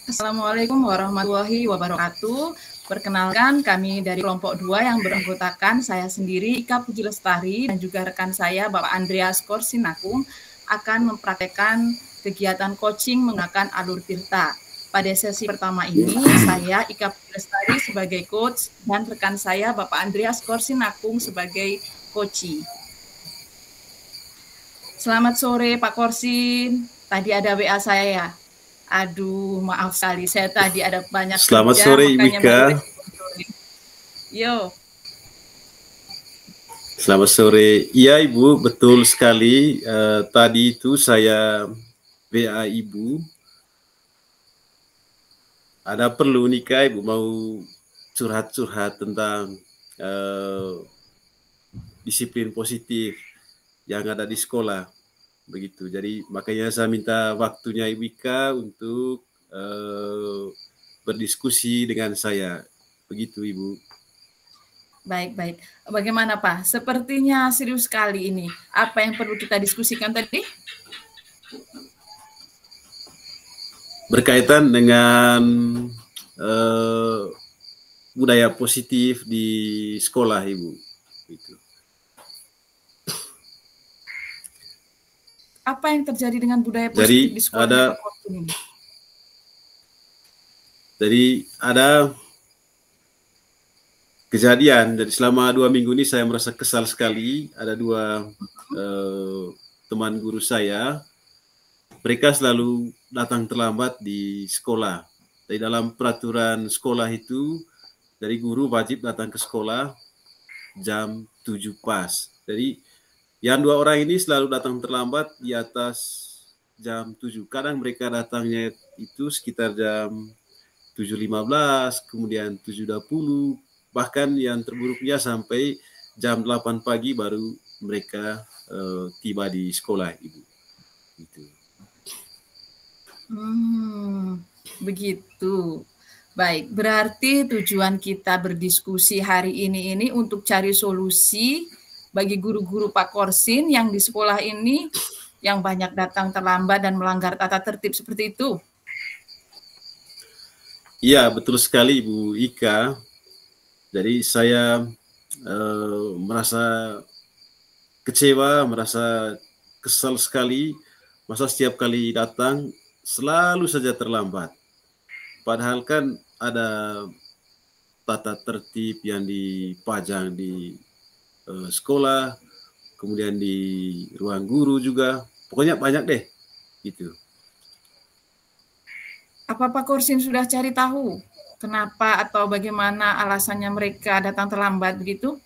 Assalamualaikum warahmatullahi wabarakatuh. Perkenalkan, kami dari kelompok 2 yang beranggotakan saya sendiri, Ika Puji Lestari, dan juga rekan saya, Bapak Andreas Korsinakung, akan mempraktekkan kegiatan coaching menggunakan alur Tirta. Pada sesi pertama ini, saya, Ika Puji Lestari, sebagai coach, dan rekan saya, Bapak Andreas Korsinakung, sebagai coachee. Selamat sore, Pak Korsin. Tadi ada WA saya ya. Aduh, maaf sekali. Saya tadi ada banyak Selamat kerja, sore, makanya Iwika. baru Yo. Selamat sore. Iya, Ibu, betul sekali. Tadi itu saya WA Ibu. Ada perlu nikah, Ibu mau curhat-curhat tentang disiplin positif yang ada di sekolah. Begitu. Jadi makanya saya minta waktunya Iwika untuk berdiskusi dengan saya. Begitu, Ibu. Baik. Bagaimana, Pak? Sepertinya serius sekali ini. Apa yang perlu kita diskusikan tadi? Berkaitan dengan budaya positif di sekolah, Ibu. Gitu. Apa yang terjadi dengan budaya positif di sekolah Pak Korsin ini? Jadi ada kejadian, jadi selama 2 minggu ini saya merasa kesal sekali. Ada 2 teman guru saya, mereka selalu datang terlambat di sekolah. Di dalam peraturan sekolah itu, dari guru wajib datang ke sekolah jam 7 pas. Jadi yang 2 orang ini selalu datang terlambat di atas jam 7. Kadang mereka datangnya itu sekitar jam 7.15, kemudian 7.20, bahkan yang terburuknya sampai jam 8 pagi baru mereka tiba di sekolah, Ibu. Gitu. Begitu. Baik, berarti tujuan kita berdiskusi hari ini untuk cari solusi bagi guru-guru Pak Korsin yang di sekolah ini yang banyak datang terlambat dan melanggar tata tertib seperti itu. Iya, betul sekali Ibu Ika. Jadi saya merasa kecewa, merasa kesal sekali, masa setiap kali datang selalu saja terlambat. Padahal kan ada tata tertib yang dipajang di sekolah, kemudian di ruang guru juga, pokoknya banyak deh, gitu. Apa Pak Korsin sudah cari tahu kenapa atau bagaimana alasannya mereka datang terlambat begitu?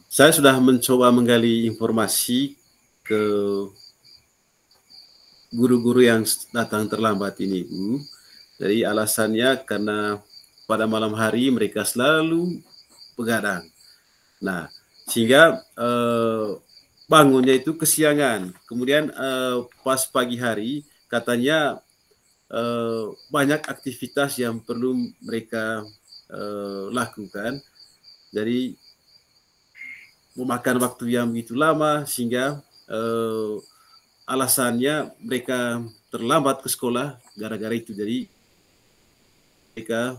Saya sudah mencoba menggali informasi ke guru-guru yang datang terlambat ini, Bu. Jadi alasannya karena pada malam hari mereka selalu begadang. Nah, sehingga bangunnya itu kesiangan. Kemudian pas pagi hari katanya banyak aktivitas yang perlu mereka lakukan. Jadi memakan waktu yang begitu lama sehingga alasannya mereka terlambat ke sekolah gara-gara itu. Jadi mereka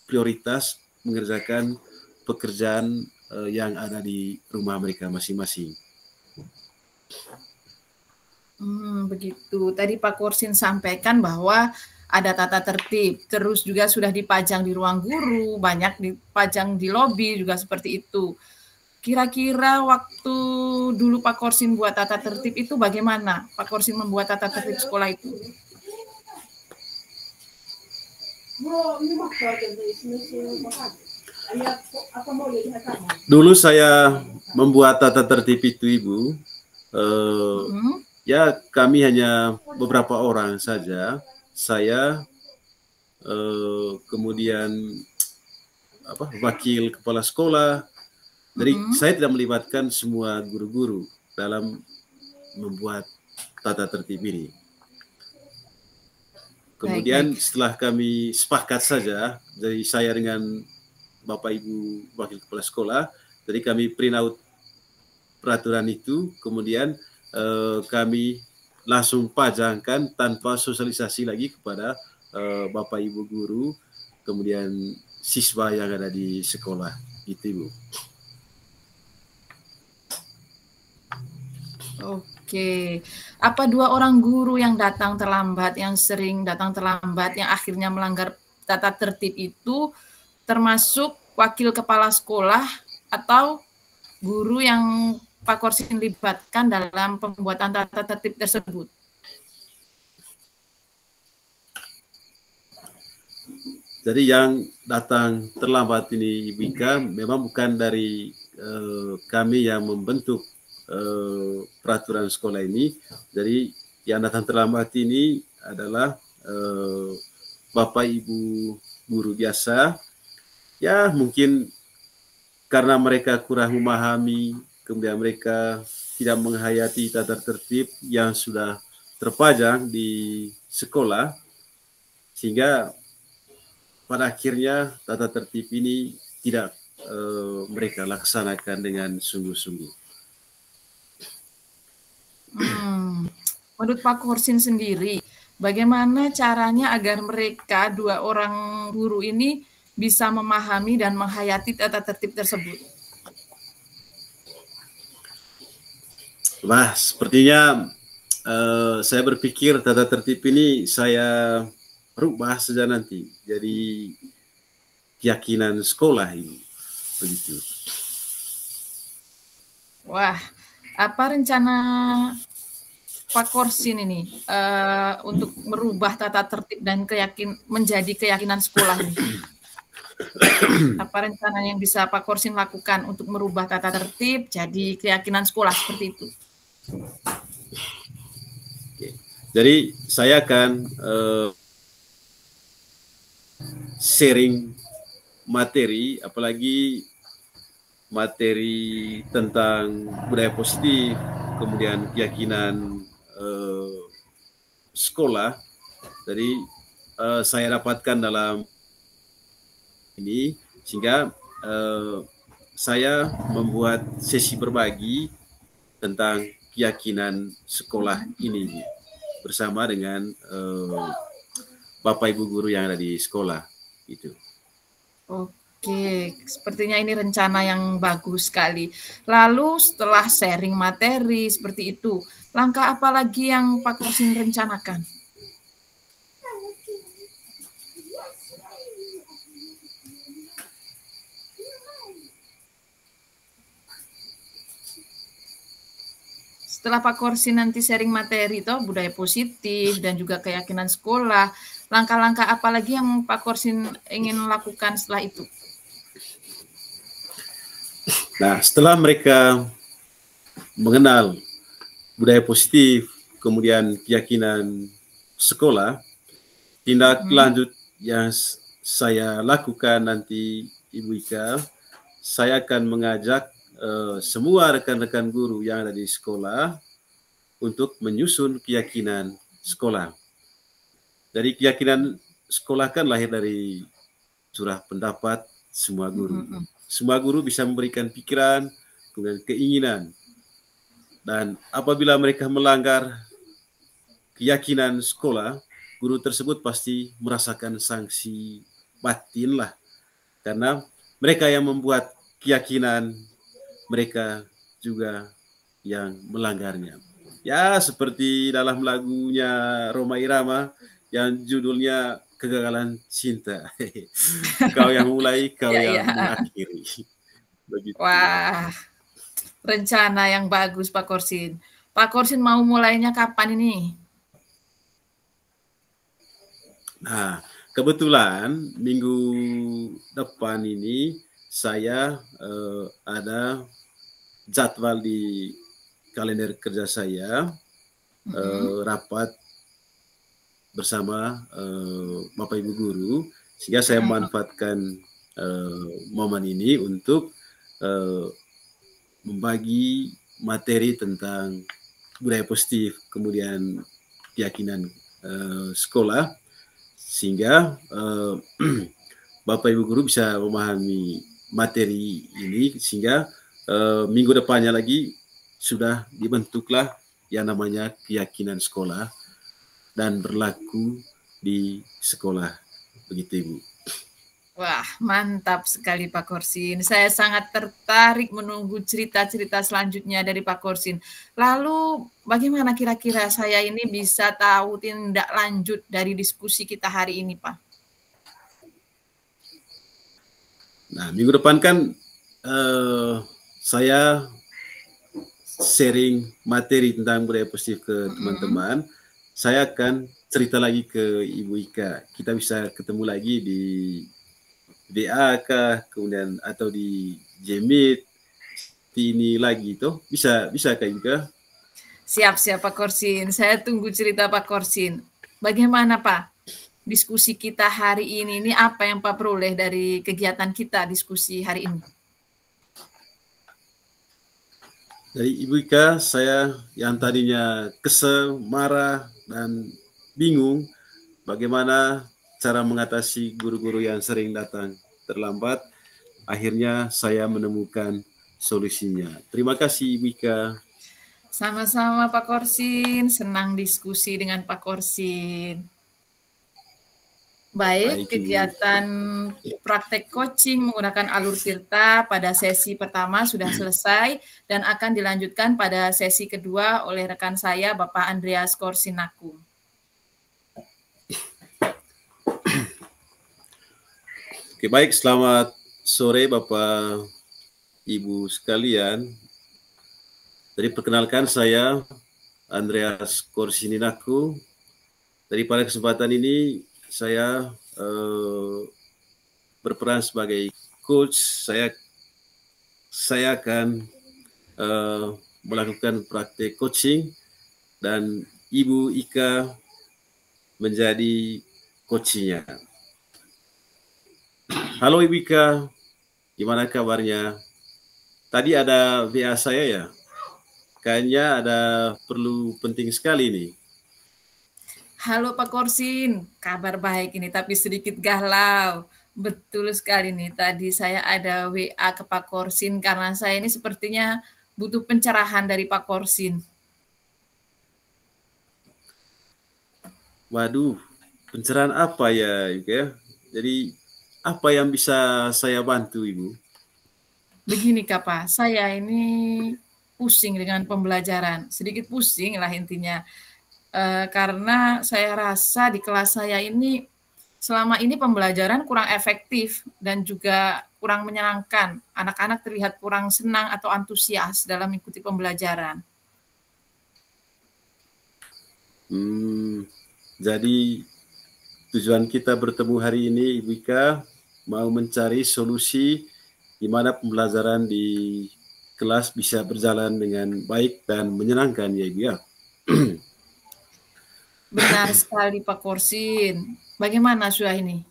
prioritas mengerjakan pekerjaan yang ada di rumah mereka masing-masing. Begitu. Tadi Pak Korsin sampaikan bahwa ada tata tertib, terus juga sudah dipajang di ruang guru, banyak dipajang di lobi juga seperti itu. Kira-kira waktu dulu Pak Korsin buat tata tertib itu bagaimana? Pak Korsin membuat tata tertib sekolah itu? Dulu saya membuat tata tertib itu, Ibu. Ya kami hanya beberapa orang saja. Saya kemudian wakil kepala sekolah. Jadi saya tidak melibatkan semua guru-guru dalam membuat tata tertib ini. Kemudian setelah kami sepakat saja, jadi saya dengan Bapak Ibu wakil kepala sekolah, jadi kami print out peraturan itu, kemudian kami langsung pajangkan tanpa sosialisasi lagi kepada Bapak Ibu guru, kemudian siswa yang ada di sekolah, gitu Ibu. Oke, apa 2 orang guru yang datang terlambat, yang sering datang terlambat, yang akhirnya melanggar tata tertib itu termasuk wakil kepala sekolah atau guru yang Pak Korsin libatkan dalam pembuatan tata tertib tersebut? Jadi yang datang terlambat ini Ibu Ika memang bukan dari kami yang membentuk peraturan sekolah ini. Jadi yang datang terlambat ini adalah Bapak Ibu guru biasa, ya mungkin karena mereka kurang memahami, kemudian mereka tidak menghayati tata tertib yang sudah terpajang di sekolah, sehingga pada akhirnya tata tertib ini tidak mereka laksanakan dengan sungguh-sungguh. Menurut Pak Korsin sendiri, bagaimana caranya agar mereka 2 orang guru ini bisa memahami dan menghayati tata tertib tersebut? Wah, sepertinya saya berpikir tata tertib ini saya rubah saja nanti jadi keyakinan sekolah ini, begitu. Wah, apa rencana Pak Korsin ini untuk merubah tata tertib dan menjadi keyakinan sekolah ini? Apa rencana yang bisa Pak Korsin lakukan untuk merubah tata tertib jadi keyakinan sekolah seperti itu? Jadi saya akan sharing materi, apalagi materi tentang budaya positif, kemudian keyakinan sekolah. Jadi saya dapatkan dalam ini, sehingga saya membuat sesi berbagi tentang keyakinan sekolah ini bersama dengan Bapak Ibu guru yang ada di sekolah itu. Oke, sepertinya ini rencana yang bagus sekali. Lalu setelah sharing materi seperti itu, langkah apa lagi yang Pak Korsin rencanakan? Setelah Pak Korsin nanti sharing materi itu budaya positif dan juga keyakinan sekolah, langkah-langkah apa lagi yang Pak Korsin ingin lakukan setelah itu? Nah, setelah mereka mengenal budaya positif, kemudian keyakinan sekolah, tindak lanjut yang saya lakukan nanti Ibu Ika, saya akan mengajak semua rekan-rekan guru yang ada di sekolah untuk menyusun keyakinan sekolah. Jadi keyakinan sekolah kan lahir dari surah pendapat semua guru. Semua guru bisa memberikan pikiran, kemudian keinginan. Dan apabila mereka melanggar keyakinan sekolah, guru tersebut pasti merasakan sanksi batin lah. Karena mereka yang membuat keyakinan, mereka juga yang melanggarnya. Ya, seperti dalam lagunya Rhoma Irama yang judulnya Kegagalan Cinta. Kau yang mulai, kau yang mengakhiri. Begitu. Wah, rencana yang bagus Pak Korsin. Pak Korsin mau mulainya kapan ini? Nah, kebetulan minggu depan ini saya ada jadwal di kalender kerja saya, rapat bersama Bapak Ibu guru, sehingga saya memanfaatkan momen ini untuk membagi materi tentang budaya positif, kemudian keyakinan sekolah, sehingga Bapak Ibu guru bisa memahami materi ini, sehingga minggu depannya lagi sudah dibentuklah yang namanya keyakinan sekolah dan berlaku di sekolah. Begitu, Ibu. Wah, mantap sekali Pak Korsin. Saya sangat tertarik menunggu cerita-cerita selanjutnya dari Pak Korsin. Lalu bagaimana kira-kira saya ini bisa tahu tindak lanjut dari diskusi kita hari ini, Pak? Nah, minggu depan kan saya sharing materi tentang budaya positif ke teman-teman. Saya akan cerita lagi ke Ibu Ika. Kita bisa ketemu lagi di WA kah, kemudian atau di Jmeet, di ini lagi tuh. Bisa Kak Ika? Siap Pak Korsin. Saya tunggu cerita Pak Korsin. Bagaimana Pak? Diskusi kita hari ini apa yang Pak peroleh dari kegiatan kita diskusi hari ini? Dari Ibu Ika, saya yang tadinya kesel, marah, dan bingung bagaimana cara mengatasi guru-guru yang sering datang terlambat, akhirnya saya menemukan solusinya. Terima kasih Ibu Ika. Sama-sama Pak Korsin, senang diskusi dengan Pak Korsin. Baik, kegiatan praktek coaching menggunakan alur Tirta pada sesi pertama sudah selesai dan akan dilanjutkan pada sesi kedua oleh rekan saya, Bapak Andreas Korsinaku. Oke, baik, selamat sore Bapak Ibu sekalian. Jadi perkenalkan saya Andreas Korsinaku. Dari pada kesempatan ini saya berperan sebagai coach. Saya akan melakukan praktek coaching dan Ibu Ika menjadi coachnya. Halo Ibu Ika, gimana kabarnya? Tadi ada WA saya ya, kayaknya ada perlu penting sekali nih. Halo Pak Korsin, kabar baik ini tapi sedikit galau. Betul sekali nih, tadi saya ada WA ke Pak Korsin karena saya ini sepertinya butuh pencerahan dari Pak Korsin. Waduh, pencerahan apa ya, Ibu ya? Jadi apa yang bisa saya bantu, Ibu? Begini Kak Pak, saya ini pusing dengan pembelajaran, sedikit pusing lah intinya. Karena saya rasa di kelas saya ini selama ini pembelajaran kurang efektif dan juga kurang menyenangkan. Anak-anak terlihat kurang senang atau antusias dalam mengikuti pembelajaran. Jadi tujuan kita bertemu hari ini, Ibu Ika, mau mencari solusi di mana pembelajaran di kelas bisa berjalan dengan baik dan menyenangkan ya Ibu ya. Benar sekali Pak Korsin. Bagaimana sudah ini?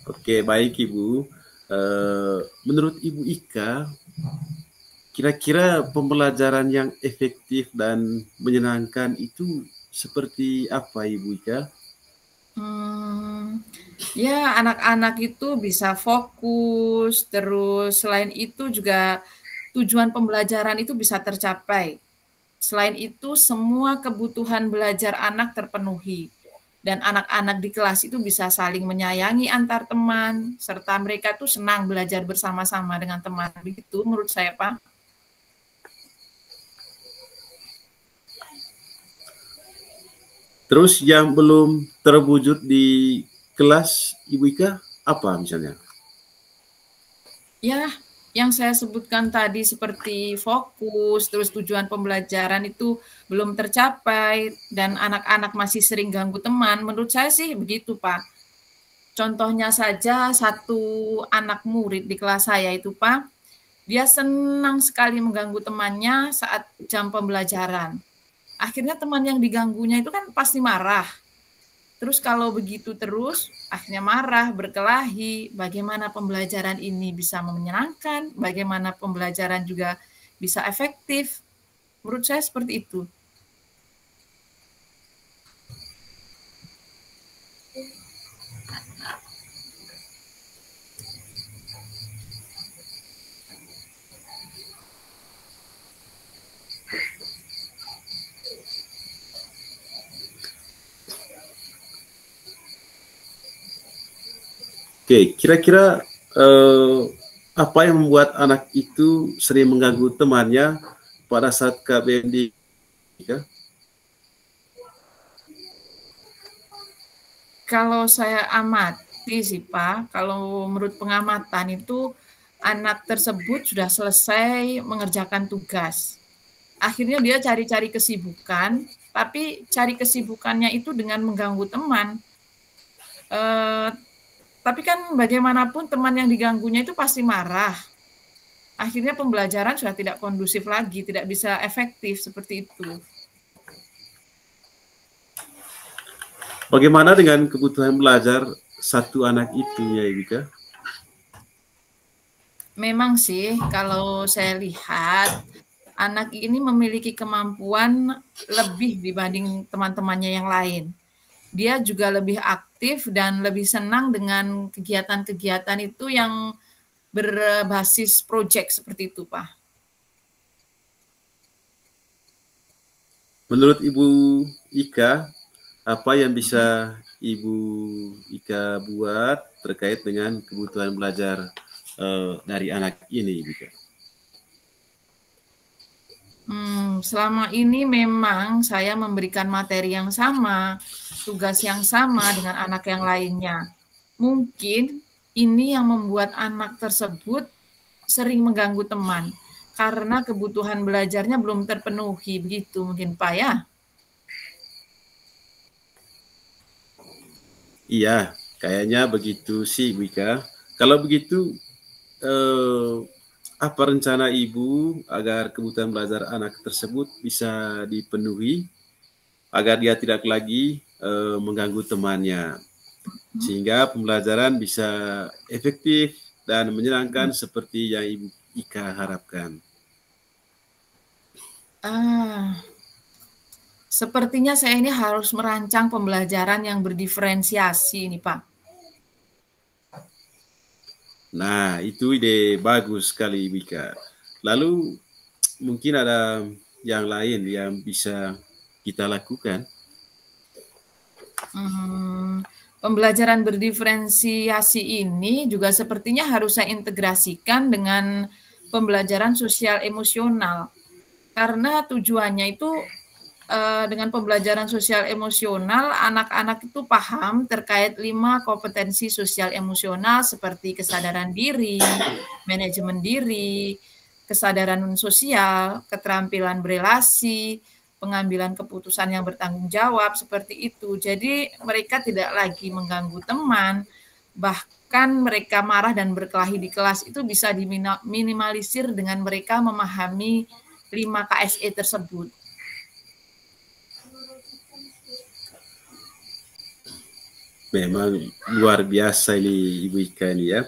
Oke, baik Ibu. Menurut Ibu Ika, kira-kira pembelajaran yang efektif dan menyenangkan itu seperti apa Ibu Ika? Ya, anak-anak itu bisa fokus, terus selain itu juga tujuan pembelajaran itu bisa tercapai. Selain itu, semua kebutuhan belajar anak terpenuhi. Dan anak-anak di kelas itu bisa saling menyayangi antar teman, serta mereka tuh senang belajar bersama-sama dengan teman. Begitu menurut saya, Pak. Terus yang belum terwujud di kelas Ibu Ika apa misalnya? Ya, yang saya sebutkan tadi seperti fokus, terus tujuan pembelajaran itu belum tercapai, dan anak-anak masih sering ganggu teman, menurut saya sih begitu, Pak. Contohnya saja satu anak murid di kelas saya itu, Pak, dia senang sekali mengganggu temannya saat jam pembelajaran. Akhirnya teman yang diganggunya itu kan pasti marah. Terus kalau begitu terus, akhirnya marah, berkelahi, bagaimana pembelajaran ini bisa menyenangkan, bagaimana pembelajaran juga bisa efektif. Menurut saya seperti itu. Oke, kira-kira apa yang membuat anak itu sering mengganggu temannya pada saat KBM? Kalau saya amati sih Pak, kalau menurut pengamatan itu anak tersebut sudah selesai mengerjakan tugas. Akhirnya dia cari-cari kesibukan, tapi cari kesibukannya itu dengan mengganggu teman. Tapi kan bagaimanapun teman yang diganggunya itu pasti marah. Akhirnya pembelajaran sudah tidak kondusif lagi, tidak bisa efektif seperti itu. Bagaimana dengan kebutuhan belajar satu anak itu ya Ibu? Memang sih kalau saya lihat anak ini memiliki kemampuan lebih dibanding teman-temannya yang lain. Dia juga lebih aktif dan lebih senang dengan kegiatan-kegiatan itu yang berbasis proyek seperti itu, Pak. Menurut Ibu Ika, apa yang bisa Ibu Ika buat terkait dengan kebutuhan belajar dari anak ini, Ibu Ika? Selama ini memang saya memberikan materi yang sama, tugas yang sama dengan anak yang lainnya. Mungkin ini yang membuat anak tersebut sering mengganggu teman, karena kebutuhan belajarnya belum terpenuhi, begitu mungkin Pak ya? Iya, kayaknya begitu sih, Ibu Ika. Kalau begitu, apa rencana Ibu agar kebutuhan belajar anak tersebut bisa dipenuhi, agar dia tidak lagi mengganggu temannya, sehingga pembelajaran bisa efektif dan menyenangkan seperti yang Ibu Ika harapkan? Sepertinya saya ini harus merancang pembelajaran yang berdiferensiasi nih Pak. Nah, itu ide bagus sekali, Bika. Lalu mungkin ada yang lain yang bisa kita lakukan. Pembelajaran berdiferensiasi ini juga sepertinya harus saya integrasikan dengan pembelajaran sosial emosional. Karena tujuannya itu dengan pembelajaran sosial emosional, anak-anak itu paham terkait 5 kompetensi sosial emosional seperti kesadaran diri, manajemen diri, kesadaran sosial, keterampilan berelasi, pengambilan keputusan yang bertanggung jawab, seperti itu. Jadi mereka tidak lagi mengganggu teman, bahkan mereka marah dan berkelahi di kelas itu bisa diminimalisir dengan mereka memahami 5 KSE tersebut. Memang luar biasa ini Ibu Ika ini ya.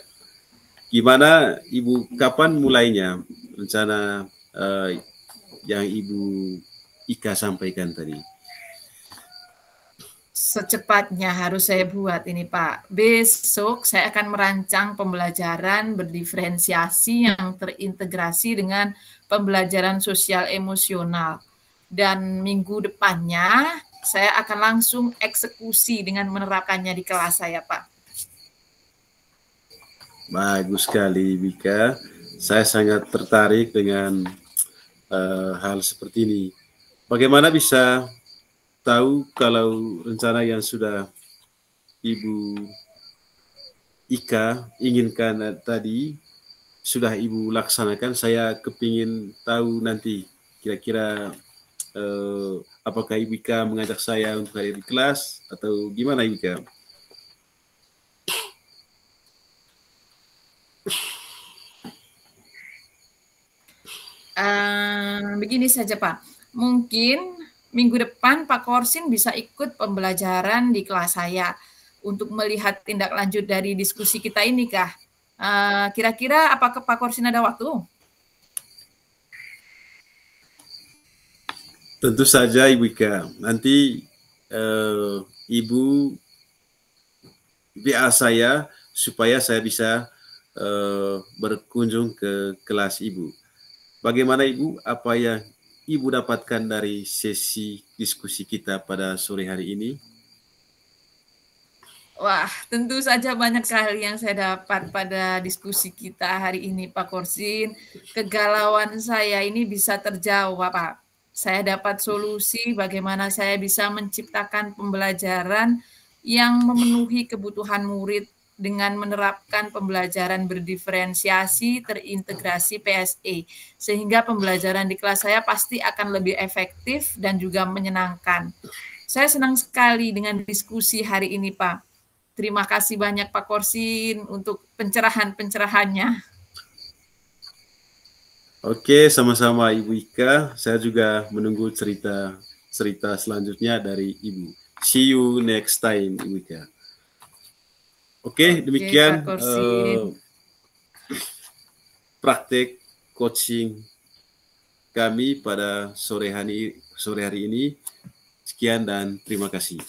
Gimana Ibu, kapan mulainya rencana yang Ibu Ika sampaikan tadi? Secepatnya harus saya buat ini Pak. Besok saya akan merancang pembelajaran berdiferensiasi yang terintegrasi dengan pembelajaran sosial emosional. Dan minggu depannya saya akan langsung eksekusi dengan menerapkannya di kelas saya Pak. Bagus sekali Bika. Saya sangat tertarik dengan hal seperti ini. Bagaimana bisa tahu kalau rencana yang sudah Ibu Ika inginkan tadi sudah Ibu laksanakan? Saya kepingin tahu nanti kira-kira apakah Ibu Ika mengajak saya untuk hadir di kelas atau gimana Ibu Ika? Begini saja Pak, mungkin minggu depan Pak Korsin bisa ikut pembelajaran di kelas saya untuk melihat tindak lanjut dari diskusi kita ini kah? Kira-kira apakah Pak Korsin ada waktu? Tentu saja Ibu Ika, nanti Ibu WA saya supaya saya bisa berkunjung ke kelas Ibu. Bagaimana Ibu, apa yang Ibu dapatkan dari sesi diskusi kita pada sore hari ini? Wah, tentu saja banyak sekali yang saya dapat pada diskusi kita hari ini, Pak Korsin. Kegalauan saya ini bisa terjawab, Pak. Saya dapat solusi bagaimana saya bisa menciptakan pembelajaran yang memenuhi kebutuhan murid dengan menerapkan pembelajaran berdiferensiasi, terintegrasi PSE, sehingga pembelajaran di kelas saya pasti akan lebih efektif dan juga menyenangkan. Saya senang sekali dengan diskusi hari ini, Pak. Terima kasih banyak Pak Korsin untuk pencerahan-pencerahannya. Oke, sama-sama Ibu Ika. Saya juga menunggu cerita selanjutnya dari Ibu. See you next time, Ibu Ika. Oke, demikian Pak Korsin. Praktek coaching kami pada sore hari ini. Sekian dan terima kasih.